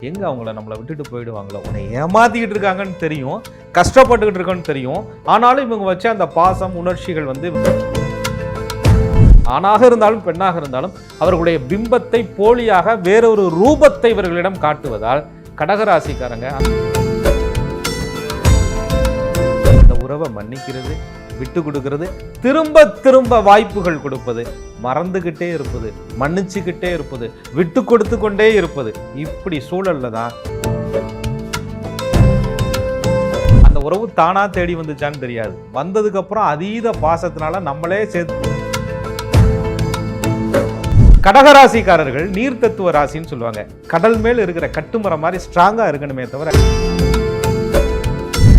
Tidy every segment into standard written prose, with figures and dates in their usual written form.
எங்கே அவங்கள நம்மளை விட்டுட்டு போயிடுவாங்களோ, உன்னை ஏமாத்திக்கிட்டு இருக்காங்கன்னு தெரியும், கஷ்டப்பட்டுக்கிட்டு இருக்கோன்னு தெரியும். ஆனாலும் இவங்க வச்ச அந்த பாசம் உணர்ச்சிகள் வந்து ஆணாக இருந்தாலும் பெண்ணாக இருந்தாலும் அவர்களுடைய பிம்பத்தை போலியாக வேறொரு ரூபத்தை இவர்களிடம் காட்டுவதால் கடகராசிக்காரங்க அந்த உறவை மன்னிக்கிறது, விட்டு கொடுக்கிறது, திரும்ப திரும்ப வாய்ப்புகள் கொடுப்பது, மறந்துகிட்டே இருப்பது, மன்னிச்சுக்கிட்டே இருப்பது, விட்டு கொடுத்து கொண்டே இருப்பது, இப்படி சூழல்ல தான் அந்த உறவு தானா தேடி வந்துச்சான்னு தெரியாது. வந்ததுக்கு அப்புறம் அதீத பாசத்தினால நம்மளே சேர்த்து. கடகராசிக்காரர்கள் நீர் தத்துவ ராசின்னு சொல்லுவாங்க. கடல் மேல் இருக்கிற கட்டுமரம் மாதிரி ஸ்ட்ராங்கா இருக்கணுமே தவிர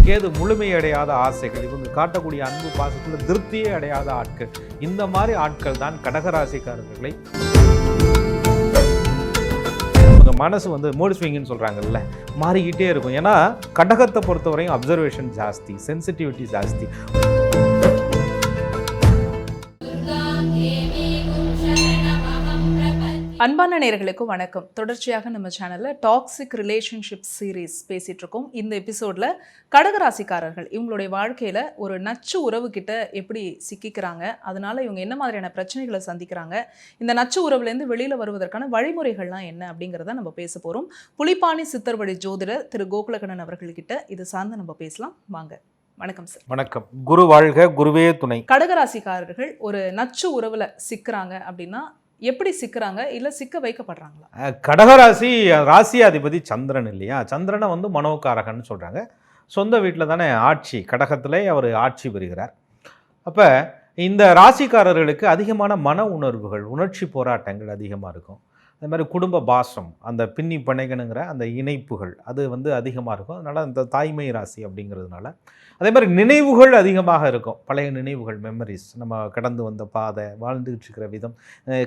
கேது முழுமையடையாத ஆசைகள், இவங்க காட்டக்கூடிய அன்பு பாசத்துல திருப்தியே அடையாத ஆட்கள், இந்த மாதிரி ஆட்கள் தான் கடகராசிக்காரர்களை மனசு வந்து மூட் ஸ்விங்னு சொல்றாங்கல்ல, மாறிக்கிட்டே இருக்கும். ஏன்னா கடகத்தை பொறுத்தவரையும் அப்சர்வேஷன் ஜாஸ்தி, சென்சிட்டிவிட்டி ஜாஸ்தி. அன்பான நேயர்களுக்கு வணக்கம். தொடர்ச்சியாக நம்ம சேனலில் டாக்ஸிக் ரிலேஷன்ஷிப் சீரீஸ் பேசிகிட்டு இருக்கோம். இந்த எபிசோடில் கடகராசிக்காரர்கள் இவங்களுடைய வாழ்க்கையில் ஒரு நச்சு உறவு கிட்ட எப்படி சிக்கிக்கிறாங்க, அதனால இவங்க என்ன மாதிரியான பிரச்சனைகளை சந்திக்கிறாங்க, இந்த நச்சு உறவுலேருந்து வெளியில் வருவதற்கான வழிமுறைகள்லாம் என்ன அப்படிங்கிறத நம்ம பேச போகிறோம். புலிப்பாணி சித்தர் வழி ஜோதிடர் திரு கோகுலகண்ணன் அவர்கள்கிட்ட இது சார்ந்து நம்ம பேசலாம். வாங்க. வணக்கம் சார். வணக்கம். குரு வாழ்க, குருவே துணை. கடகராசிக்காரர்கள் ஒரு நச்சு உறவில் சிக்கிறாங்க அப்படின்னா எப்படி சிக்கிறாங்க, இல்ல சிக்க வைக்கப்படுறாங்களா? கடகராசி ராசியாதிபதி சந்திரன் இல்லையா? சந்திரனை வந்து மனோகாரகன்னு சொல்றாங்க. சொந்த வீட்டில் தானே ஆட்சி, கடகத்திலே அவர் ஆட்சி பெறுகிறார். அப்போ இந்த ராசிக்காரர்களுக்கு அதிகமான மன உணர்வுகள், உணர்ச்சி போராட்டங்கள் அதிகமாக இருக்கும். அது மாதிரி குடும்ப பாசம், அந்த பின்னி பிணைகணுங்கிற அந்த இணைப்புகள் அது வந்து அதிகமாக இருக்கும். அதனால் இந்த தாய்மை ராசி அப்படிங்கிறதுனால அதே மாதிரி நினைவுகள் அதிகமாக இருக்கும். பழைய நினைவுகள், மெமரிஸ், நம்ம கடந்து வந்த பாதை, வாழ்ந்துக்கிட்டு இருக்கிற விதம்,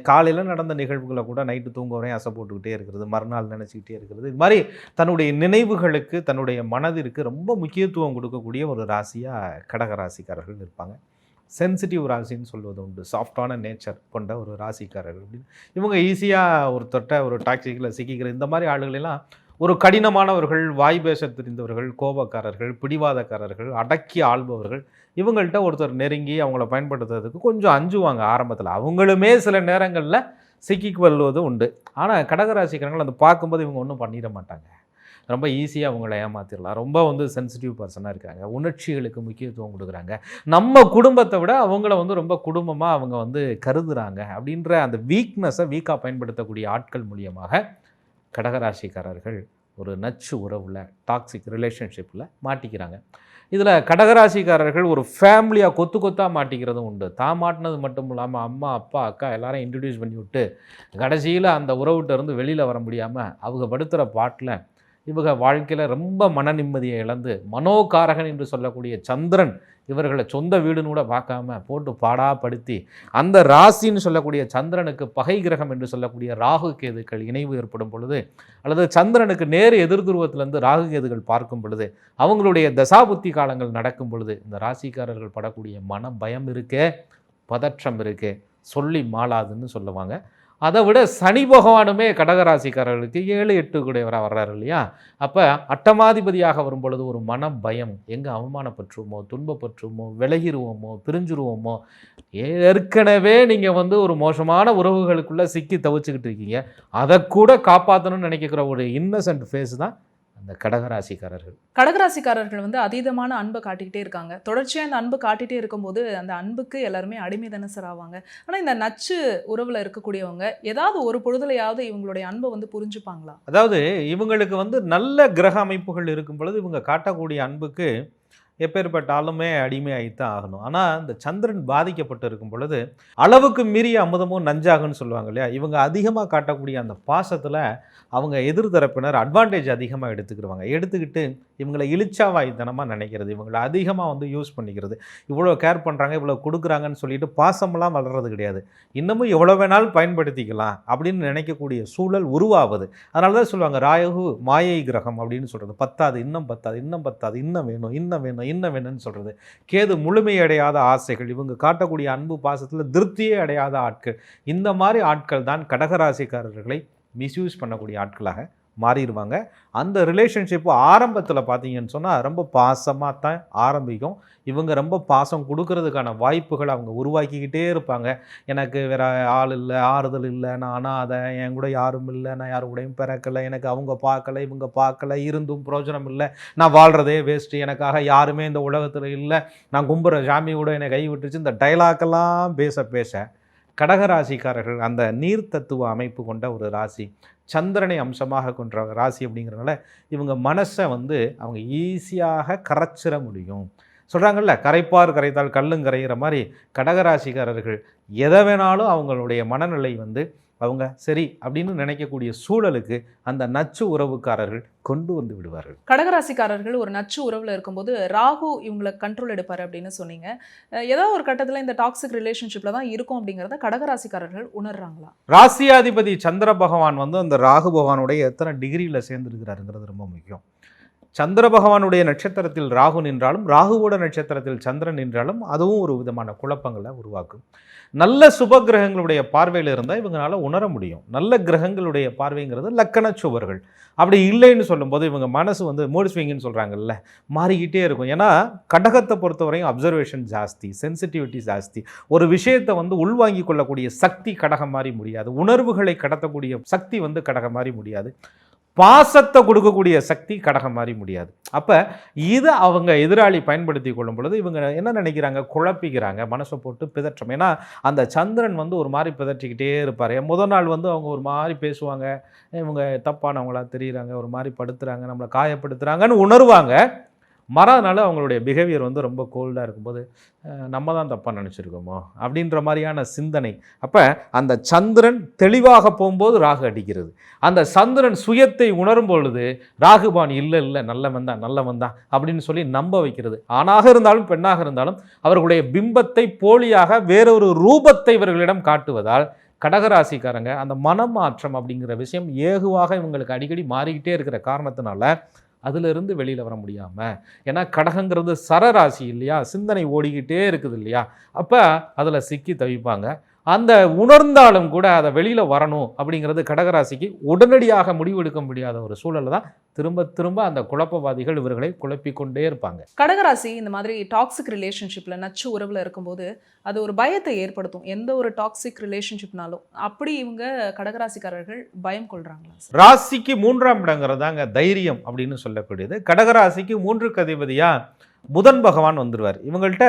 காலையில் நடந்த நிகழ்வுகளை கூட நைட்டு தூங்க வரையும் அசை போட்டுக்கிட்டே இருக்கிறது, மறுநாள் நினச்சிக்கிட்டே இருக்கிறது. இது மாதிரி தன்னுடைய நினைவுகளுக்கு, தன்னுடைய மனதிற்கு ரொம்ப முக்கியத்துவம் கொடுக்கக்கூடிய ஒரு ராசியாக கடகராசிக்காரர்கள் இருப்பாங்க. சென்சிட்டிவ் ராசின்னு சொல்வது உண்டு. சாஃப்டான நேச்சர் கொண்ட ஒரு ராசிக்காரர்கள் அப்படின்னு. இவங்க ஈஸியாக ஒரு தொட்ட ஒரு டாக்ஸிக்கில் சிக்கிக்கிற இந்த மாதிரி ஆளுகளெல்லாம் ஒரு கடினமானவர்கள், வாய் பேச தெரிந்தவர்கள், கோபக்காரர்கள், பிடிவாதக்காரர்கள், அடக்கி ஆள்பவர்கள். இவங்கள்ட்ட ஒருத்தர் நெருங்கி அவங்கள பயன்படுத்துறதுக்கு கொஞ்சம் அஞ்சுவாங்க ஆரம்பத்தில். அவங்களுமே சில நேரங்களில் சிக்கிக்கு வருவது உண்டு. ஆனால் கடகராசிக்காரங்கள் அதை பார்க்கும்போது இவங்க ஒன்றும் பண்ணிட மாட்டாங்க. ரொம்ப ஈஸியாக அவங்கள ஏமாத்திடலாம். ரொம்ப வந்து சென்சிட்டிவ் பர்சனாக இருக்காங்க, உணர்ச்சிகளுக்கு முக்கியத்துவம் கொடுக்குறாங்க. நம்ம குடும்பத்தை விட அவங்கள வந்து ரொம்ப குடும்பமாக அவங்க வந்து கருதுகிறாங்க அப்படின்ற அந்த வீக்னஸை வீக்காக பயன்படுத்தக்கூடிய ஆட்கள் மூலியமாக கடகராசிக்காரர்கள் ஒரு நச்சு உறவில், டாக்ஸிக் ரிலேஷன்ஷிப்பில் மாட்டிக்கிறாங்க. இதில் கடகராசிக்காரர்கள் ஒரு ஃபேமிலியாக கொத்து கொத்தாக மாட்டிக்கிறதும் உண்டு. தான் மாட்டினது மட்டும் இல்லாமல் அம்மா, அப்பா, அக்கா எல்லாரையும் இன்ட்ரடியூஸ் பண்ணி விட்டு கடைசியில் அந்த உறவுகிட்ட இருந்து வெளியில் வர முடியாமல் அவங்க படுத்துகிற பாட்டில் இவங்க வாழ்க்கையில் ரொம்ப மன நிம்மதியை இழந்து, மனோகாரகன் என்று சொல்லக்கூடிய சந்திரன் இவர்களை சொந்த வீடுன்னு கூட பார்க்காம போட்டு பாடாப்படுத்தி, அந்த ராசின்னு சொல்லக்கூடிய சந்திரனுக்கு பகை கிரகம் என்று சொல்லக்கூடிய ராகு கேதுக்கள் இணைவு ஏற்படும் பொழுது, அல்லது சந்திரனுக்கு நேர் எதிர் துருவத்திலேருந்து ராகு கேதுகள் பார்க்கும் பொழுது, அவங்களுடைய தசாபுத்தி காலங்கள் நடக்கும் பொழுது இந்த ராசிக்காரர்கள் படக்கூடிய மன பயம் இருக்கே, பதற்றம் இருக்கே, சொல்லி மாளாதுன்னு சொல்லுவாங்க. அதை விட சனி பகவானுமே கடகராசிக்காரர்களுக்கு 7-8 கூடையவராக வர்றாரு இல்லையா? அப்போ அட்டமாதிபதியாக வரும் பொழுது ஒரு மன பயம், எங்கே அவமானப்பற்றுவோமோ, துன்பப்பற்றுவோமோ, விலகிடுவோமோ, பிரிஞ்சுருவோமோ. ஏற்கனவே நீங்கள் வந்து ஒரு மோசமான உறவுகளுக்குள்ளே சிக்கி தவிச்சுக்கிட்டு இருக்கீங்க, அதை கூட காப்பாற்றணும்னு நினைக்கிற ஒரு இன்னசென்ட் ஃபேஸ் தான் அந்த கடகராசிக்காரர்கள். கடகராசிக்காரர்கள் வந்து அதீதமான அன்பை காட்டிக்கிட்டே இருக்காங்க. தொடர்ச்சியாக அந்த அன்பு காட்டிகிட்டே இருக்கும்போது அந்த அன்புக்கு எல்லாருமே அடிமை தானே சார் ஆவாங்க. ஆனால் இந்த நச்சு உறவில் இருக்கக்கூடியவங்க ஏதாவது ஒரு பொழுதுலையாவது இவங்களுடைய அன்பை வந்து புரிஞ்சுப்பாங்களா? அதாவது இவங்களுக்கு வந்து நல்ல கிரக அமைப்புகள் இருக்கும் பொழுது இவங்க காட்டக்கூடிய அன்புக்கு எப்பேற்பட்டாலுமே அடிமையாகித்தான் ஆகணும். ஆனால் இந்த சந்திரன் பாதிக்கப்பட்டு இருக்கும் பொழுது அளவுக்கு மீறிய அமுதமும் நஞ்சாகுன்னு சொல்லுவாங்க இல்லையா? இவங்க அதிகமாக காட்டக்கூடிய அந்த பாசத்தில் அவங்க எதிர்தரப்பினர் அட்வான்டேஜ் அதிகமாக எடுத்துக்கிட்டு இவங்களை இழிச்சாவாய்த்தனமாக நினைக்கிறது, இவங்களை அதிகமாக வந்து யூஸ் பண்ணிக்கிறது. இவ்வளோ கேர் பண்ணுறாங்க, இவ்வளோ கொடுக்குறாங்கன்னு சொல்லிட்டு பாசமெல்லாம் வளர்றது கிடையாது. இன்னமும் எவ்வளோ வேணாலும் பயன்படுத்திக்கலாம் அப்படின்னு நினைக்கக்கூடிய சூழல் உருவாகுது. அதனால தான் சொல்லுவாங்க ராகு மாயை கிரகம் அப்படின்னு சொல்கிறது. பத்தாது, இன்னும் பத்தாது, இன்னும் பத்தாது, இன்னும் வேணும், இன்னும் வேணும், இன்னும் வேணும்னு சொல்கிறது. கேது முழுமையடையாத ஆசைகள், இவங்க காட்டக்கூடிய அன்பு பாசத்தில் திருப்தியே அடையாத ஆட்கள். இந்த மாதிரி ஆட்கள் தான் கடகராசிக்காரர்களை மிஸ்யூஸ் பண்ணக்கூடிய ஆட்களாக மாறிடுவாங்க. அந்த ரிலேஷன்ஷிப்பு ஆரம்பத்தில் பார்த்தீங்கன்னு சொன்னால் ரொம்ப பாசமாக தான் ஆரம்பிக்கும். இவங்க ரொம்ப பாசம் கொடுக்கறதுக்கான வாய்ப்புகள் அவங்க உருவாக்கிக்கிட்டே இருப்பாங்க. எனக்கு வேற ஆள் இல்லை, ஆறுதல் இல்லை, நான் அனாதை, என் கூட யாரும் இல்லை, நான் யாரு கூடயும் பிறக்கலை, எனக்கு அவங்க பார்க்கல இவங்க பார்க்கல, இருந்தும் பிரயோஜனம் இல்லை, நான் வாழ்கிறதே வேஸ்ட்டு, எனக்காக யாருமே இந்த உலகத்தில் இல்லை, நான் கும்புற சாமி கூட என்னை கை விட்டுருச்சு, இந்த டைலாக்கெல்லாம் பேச கடகராசிக்காரர்கள் அந்த நீர் தத்துவ அமைப்பு கொண்ட ஒரு ராசி, சந்திரனை அம்சமாக கொண்ட ராசி அப்படிங்கிறனால இவங்க மனசை வந்து அவங்க ஈஸியாக கரைச்சிட முடியும். சொல்கிறாங்கல்ல, கரைப்பார் கரைத்தால் கல்லும் கரைகிற மாதிரி கடகராசிக்காரர்கள் எதை வேணாலும் அவங்களுடைய மனநிலை வந்து அவங்க சரி அப்படின்னு நினைக்கக்கூடிய சூழலுக்கு அந்த நச்சு உறவுக்காரர்கள் கொண்டு வந்து விடுவார்கள். கடகராசிக்காரர்கள் ஒரு நச்சு உறவில் இருக்கும்போது ராகு இவங்களை கண்ட்ரோல் எடுப்பார் அப்படின்னு சொன்னீங்க. ஏதோ ஒரு கட்டத்தில் இந்த டாக்ஸிக் ரிலேஷன்ஷிப்பில் தான் இருக்கும் அப்படிங்கிறத கடகராசிக்காரர்கள் உணர்றாங்களா? ராசியாதிபதி சந்திர பகவான் வந்து அந்த ராகு பகவானுடைய எத்தனை டிகிரியில் சேர்ந்துருக்கிறாருங்கிறது ரொம்ப முக்கியம். சந்திர பகவானுடைய நட்சத்திரத்தில் ராகு நின்றாலும், ராகுவோட நட்சத்திரத்தில் சந்திரன் நின்றாலும் அதுவும் ஒரு விதமான குழப்பங்களை உருவாக்கும். நல்ல சுப கிரகங்களுடைய பார்வையில் இருந்தால் இவங்களால உணர முடியும். நல்ல கிரகங்களுடைய பார்வைங்கிறது லக்கண சுவர்கள். அப்படி இல்லைன்னு சொல்லும்போது இவங்க மனசு வந்து மூட் ஸ்விங்குன்னு சொல்கிறாங்கல்ல, மாறிக்கிட்டே இருக்கும். ஏன்னா கடகத்தை பொறுத்தவரையும் அப்சர்வேஷன் ஜாஸ்தி, சென்சிட்டிவிட்டி ஜாஸ்தி. ஒரு விஷயத்தை வந்து உள்வாங்கி கொள்ளக்கூடிய சக்தி கடகம் மாதிரி முடியாது. உணர்வுகளை கடத்தக்கூடிய சக்தி வந்து கடகம் மாதிரி முடியாது. பாசத்தை கொடுக்கக்கூடிய சக்தி கடகம் மாதிரி முடியாது. அப்போ இதை அவங்க எதிராளி பயன்படுத்தி கொள்ளும் பொழுது இவங்க என்ன நினைக்கிறாங்க, குழப்பிக்கிறாங்க, மனசை போட்டு பிதற்றம். ஏன்னா அந்த சந்திரன் வந்து ஒரு மாதிரி பிதற்றிக்கிட்டே இருப்பார். முதல் நாள் வந்து அவங்க ஒரு மாதிரி பேசுவாங்க, இவங்க தப்பானவங்களா தெரியுறாங்க, ஒரு மாதிரி படுத்துகிறாங்க, நம்மளை காயப்படுத்துகிறாங்கன்னு உணர்வாங்க. மறுநாள் அவங்களுடைய பிஹேவியர் வந்து ரொம்ப கோல்டாக இருக்கும்போது நம்ம தான் தப்பாக நினச்சிருக்கோமோ அப்படின்ற மாதிரியான சிந்தனை. அப்போ அந்த சந்திரன் தெளிவாக போகும்போது ராகு அடிக்கிறது. அந்த சந்திரன் சுயத்தை உணரும் பொழுது ராகுபான் இல்லை நல்லவன் தான் அப்படின்னு சொல்லி நம்ப வைக்கிறது. ஆணாக இருந்தாலும் பெண்ணாக இருந்தாலும் அவர்களுடைய பிம்பத்தை போலியாக வேறொரு ரூபத்தை இவர்களிடம் காட்டுவதால் கடகராசிக்காரங்க அந்த மனமாற்றம் அப்படிங்கிற விஷயம் ஏகுவாக இவங்களுக்கு அடிக்கடி மாறிக்கிட்டே இருக்கிற காரணத்தினால அதிலிருந்து வெளியில் வர முடியாமல், ஏன்னா கடகங்கிறது சரராசி இல்லையா, சிந்தனை ஓடிக்கிட்டே இருக்குது இல்லையா, அப்போ அதில் சிக்கி தவிப்பாங்க. அந்த உணர்ந்தாலும் கூட அதை வெளியில் வரணும் அப்படிங்கிறது கடகராசிக்கு உடனடியாக முடிவெடுக்க முடியாத ஒரு சூழலில் தான் திரும்ப திரும்ப அந்த குழப்பவாதிகள் இவர்களை குழப்பிக்கொண்டே இருப்பாங்க. கடகராசி இந்த மாதிரி டாக்ஸிக் ரிலேஷன்ஷிப்பில் நச்சு உறவில் இருக்கும்போது அது ஒரு பயத்தை ஏற்படுத்தும். எந்த ஒரு டாக்ஸிக் ரிலேஷன்ஷிப்னாலும் அப்படி இவங்க கடகராசிக்காரர்கள் பயம் கொள்றாங்களா? ராசிக்கு 3ஆம் இடங்கிறதாங்க தைரியம் அப்படின்னு சொல்லக்கூடியது. கடகராசிக்கு 3க்கு அதிபதியா புதன் பகவான் வந்துடுவார். இவங்கள்ட்ட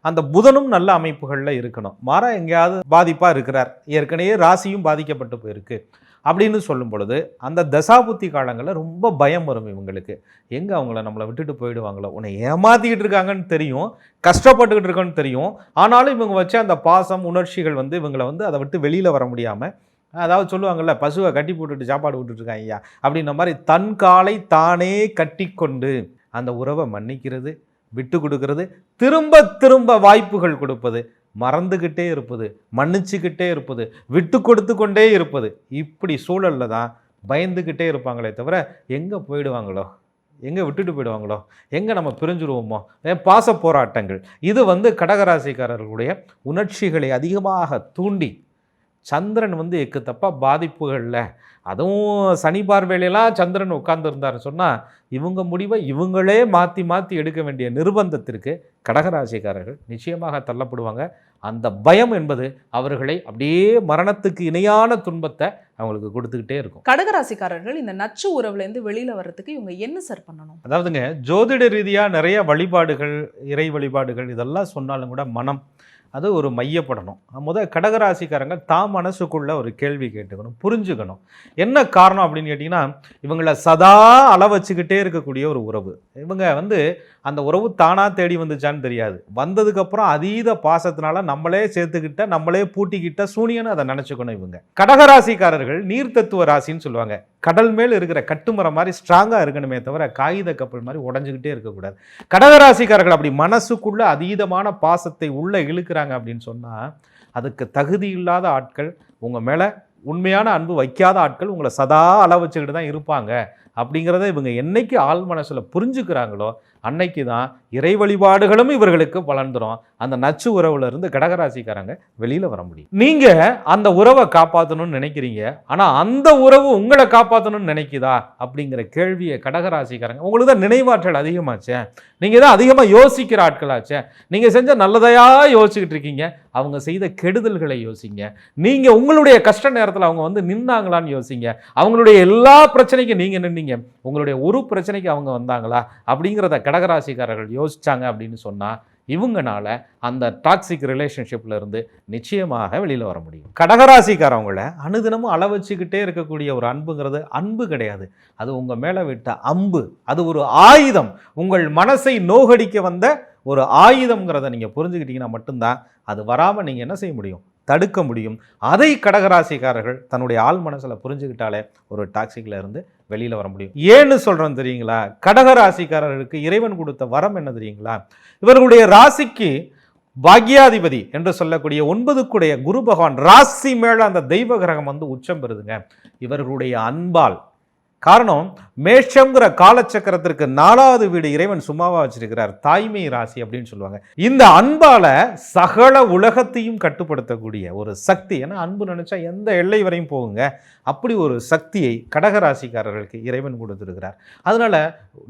அந்த புதனும் நல்ல அமைப்புகளில் இருக்கணும். மாறா எங்கேயாவது பாதிப்பாக இருக்கிறார், ஏற்கனவே ராசியும் பாதிக்கப்பட்டு போயிருக்கு அப்படின்னு சொல்லும் பொழுது அந்த தசாபுத்தி காலங்களில் ரொம்ப பயம் வரும் இவங்களுக்கு. எங்கே அவங்கள நம்மளை விட்டுட்டு போயிடுவாங்களோ, உன்னை ஏமாற்றிக்கிட்டு இருக்காங்கன்னு தெரியும், கஷ்டப்பட்டுக்கிட்டு இருக்கோன்னு தெரியும், ஆனாலும் இவங்க வச்ச அந்த பாசம் உணர்ச்சிகள் வந்து இவங்களை வந்து அதை விட்டு வெளியில் வர முடியாமல், அதாவது சொல்லுவாங்கள்ல, பசுவை கட்டி போட்டுட்டு சாப்பாடு விட்டுட்டுருக்காங்க ஐயா அப்படின்ற மாதிரி தன் காலை தானே கட்டி கொண்டு அந்த உறவை மன்னிக்கிறது, விட்டு கொடுக்கறது, திரும்ப திரும்ப வாய்ப்புகள் கொடுப்பது, மறந்துக்கிட்டே இருப்பது, மன்னிச்சுக்கிட்டே இருப்பது, விட்டு கொடுத்து கொண்டே இருப்பது, இப்படி சூழலில் தான் பயந்துக்கிட்டே இருப்பாங்களே தவிர எங்கே போயிடுவாங்களோ, எங்கே விட்டுட்டு போயிடுவாங்களோ, எங்கே நம்ம பிரிஞ்சுருவோமோ, பாச போராட்டங்கள். இது வந்து கடகராசிக்காரர்களுடைய உணர்ச்சிகளை அதிகமாக தூண்டி சந்திரன் வந்து எக்கு தப்பாக பாதிப்புகளில், அதுவும் சனி பார்வையிலலாம் சந்திரன் உட்கார்ந்துருந்தாருன்னு சொன்னால் இவங்க முடிவை இவங்களே மாற்றி மாற்றி எடுக்க வேண்டிய நிர்பந்தத்திற்கு கடகராசிக்காரர்கள் நிச்சயமாக தள்ளப்படுவாங்க. அந்த பயம் என்பது அவர்களை அப்படியே மரணத்துக்கு இணையான துன்பத்தை அவங்களுக்கு கொடுத்துக்கிட்டே இருக்கும். கடகராசிக்காரர்கள் இந்த நச்சு உறவுலேருந்து வெளியில் வர்றதுக்கு இவங்க என்ன சார் பண்ணணும்? அதாவதுங்க, ஜோதிட ரீதியாக நிறைய வழிபாடுகள், இறை வழிபாடுகள் இதெல்லாம் சொன்னாலும் கூட மனம் அது ஒரு மையப்படணும். கடகராசிக்காரங்க தாம் மனசுக்குள்ள ஒரு கேள்வி கேட்டுக்கணும், புரிஞ்சுக்கணும். என்ன காரணம் அப்படின்னு கேட்டிங்கன்னா, இவங்களை சதா அளவச்சுக்கிட்டே இருக்கக்கூடிய ஒரு உறவு. இவங்க வந்து அந்த உறவு தானாக தேடி வந்துச்சான்னு தெரியாது, வந்ததுக்கப்புறம் அதீத பாசத்தினால நம்மளே சேர்த்துக்கிட்ட, நம்மளே பூட்டிக்கிட்ட சூனியன்னு அதை நினச்சிக்கணும். இவங்க கடகராசிக்காரர்கள் நீர் தத்துவ ராசின்னு சொல்லுவாங்க. கடல் மேல் இருக்கிற கட்டுமரம் மாதிரி ஸ்ட்ராங்காக இருக்கணுமே தவிர காகித கப்பல் மாதிரி உடஞ்சிக்கிட்டே இருக்கக்கூடாது. கடகராசிக்காரர்கள் அப்படி மனசுக்குள்ள அதீதமான பாசத்தை உள்ள இழுக்கிறாங்க அப்படின்னு சொன்னால் அதுக்கு தகுதி இல்லாத ஆட்கள், உங்கள் மேலே உண்மையான அன்பு வைக்காத ஆட்கள் உங்களை சதா அள வச்சுக்கிட்டு தான் இருப்பாங்க அப்படிங்கிறத இவங்க என்னைக்கு ஆள் மனசில் புரிஞ்சுக்கிறாங்களோ அன்னைக்கு தான் இறை வழிபாடுகளும் இவர்களுக்கு பலன் தரும். அந்த நச்சு உறவுல இருந்து கடகராசிக்காரங்க வெளியில வர முடியும். நீங்க அந்த உறவை காப்பாற்றணும்னு நினைக்கிறீங்க, ஆனா அந்த உறவு உங்களை காப்பாற்றணும்னு நினைக்குதா அப்படிங்கிற கேள்வியை கடகராசிக்காரங்க, உங்களுக்கு தான் நினைவாற்றல் அதிகமாச்சே, நீங்க தான் அதிகமா யோசிக்கிற ஆட்களாச்சே, நீங்க செஞ்ச நல்லதையா யோசிச்சுக்கிட்டு இருக்கீங்க, அவங்க செய்த கெடுதல்களை யோசிங்க. நீங்க உங்களுடைய கஷ்ட நேரத்தில் அவங்க வந்து நின்னாங்களான்னு யோசிங்க. அவங்களுடைய எல்லா பிரச்சனைக்கும் நீங்க நின்னீங்க, உங்களுடைய ஒரு பிரச்சனைக்கு அவங்க வந்தாங்களா அப்படிங்கிறத கடகராசிக்காரர்கள் யோசிச்சாங்க அப்படின்னு சொன்னா இவங்கனால அந்த டாக்ஸிக் ரிலேஷன்ஷிப்ல இருந்து நிச்சயமாக வெளியில வர முடியும். கடகராசிக்காரவங்களை அனுதினமும் அளவச்சுக்கிட்டே இருக்கக்கூடிய ஒரு அன்புங்கிறது அன்பு கிடையாது, அது உங்க மேல விட்ட அம்பு, அது ஒரு ஆயுதம், உங்கள் மனசை நோகடிக்க வந்த ஒரு ஆயுதம்ங்கிறத நீங்க புரிஞ்சுக்கிட்டீங்கன்னா மட்டும்தான் அது வராம நீங்க என்ன செய்ய முடியும், தடுக்க முடியும். அதை கடகராசிக்காரர்கள் தன்னுடைய ஆள் மனசுல புரிஞ்சுக்கிட்டாலே ஒரு டாக்ஸிக்ல இருந்து வெளியில வர முடியும். ஏன்னு சொல்றேன் தெரியுங்களா? கடகராசிக்காரர்களுக்கு இறைவன் கொடுத்த வரம் என்ன தெரியுங்களா? இவர்களுடைய ராசிக்கு பாக்யாதிபதி என்று சொல்லக்கூடிய 9 குரு பகவான் ராசி மேல அந்த தெய்வ கிரகம் வந்து உச்சம் பெறுதுங்க இவர்களுடைய அன்பால். காரணம், மேஷம்ங்கிற காலச்சக்கரத்திற்கு 4வது வீடு இறைவன் சும்மாவா வச்சிருக்கிறார், தாய்மை ராசி அப்படின்னு சொல்லுவாங்க. இந்த அன்பால சகல உலகத்தையும் கட்டுப்படுத்தக்கூடிய ஒரு சக்தி, ஏன்னா அன்பு நினைச்சா எந்த எல்லை வரையும் போகுங்க, அப்படி ஒரு சக்தியை கடகராசிக்காரர்களுக்கு இறைவன் கொடுத்திருக்கிறார். அதனால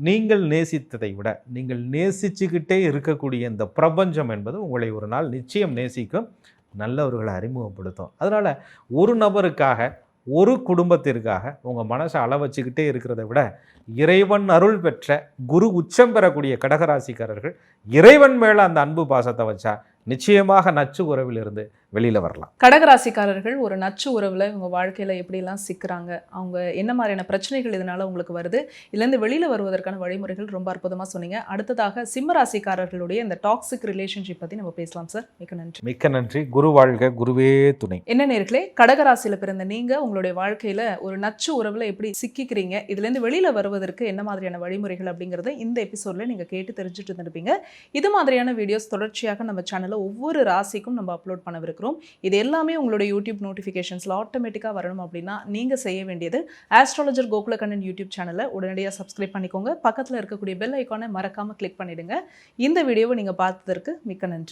நீங்கள் நேசித்ததை விட நீங்கள் நேசிச்சுக்கிட்டே இருக்கக்கூடிய இந்த பிரபஞ்சம் என்பது உங்களை ஒரு நாள் நிச்சயம் நேசிக்கும், நல்லவர்களை அறிமுகப்படுத்தும். அதனால ஒரு நபருக்காக, ஒரு குடும்பத்திற்காக உங்கள் மனசை அளவச்சுக்கிட்டே இருக்கிறத விட இறைவன் அருள் பெற்ற குரு உச்சம் பெறக்கூடிய கடகராசிக்காரர்கள் இறைவன் மேலே அந்த அன்பு பாசத்தை வச்சா நிச்சயமாக நச்சு உறவிலிருந்து வெளியில வரலாம். கடகராசிக்காரர்கள் ஒரு நச்சு உறவுல இவங்க வாழ்க்கையில எப்படிலாம் சிக்கிறாங்க, அவங்க என்ன மாதிரியான பிரச்சனைகள் இதனால உங்களுக்கு வருது, இதுலேருந்து வெளியில வருவதற்கான வழிமுறைகள் ரொம்ப அற்புதமா சொன்னீங்க. அடுத்ததாக சிம்ம ராசிக்காரர்களுடைய இந்த டாக்ஸிக் ரிலேஷன்ஷிப் பத்தி நம்ம பேசலாம் சார். மிக்க நன்றி. மிக்க நன்றி. குரு வாழ்க, குருவே துணை. என்ன நேர்களே, கடகராசியில பிறந்த நீங்க உங்களுடைய வாழ்க்கையில ஒரு நச்சு உறவுல எப்படி சிக்கிக்கிறீங்க, இதுல இருந்து வெளியில வருவதற்கு என்ன மாதிரியான வழிமுறைகள் அப்படிங்கறத இந்த எபிசோட்ல நீங்க கேட்டு தெரிஞ்சுட்டு இருந்திருப்பீங்க. இது மாதிரியான வீடியோஸ் தொடர்ச்சியாக நம்ம சேனல்ல ஒவ்வொரு ராசிக்கும் நம்ம அப்லோட் பண்ணவிருக்கிறோம். இது எல்லாமே உங்களுடைய யூடியூப் நோட்டிஃபிகேஷன்ஸ்ல ஆட்டோமேட்டிக்காக வரணும் அப்படின்னா நீங்க செய்ய வேண்டியது ஆஸ்ட்ராலஜர் கோகுலகண்ணன் யூடியூப் சேனலை உடனடியாக சப்ஸ்கிரைப் பண்ணிக்கோங்க. பக்கத்தில் இருக்கக்கூடிய பெல் ஐக்கானை மறக்காம கிளிக் பண்ணிடுங்க. இந்த வீடியோவை நீங்க பார்த்ததற்கு மிக்க நன்றி.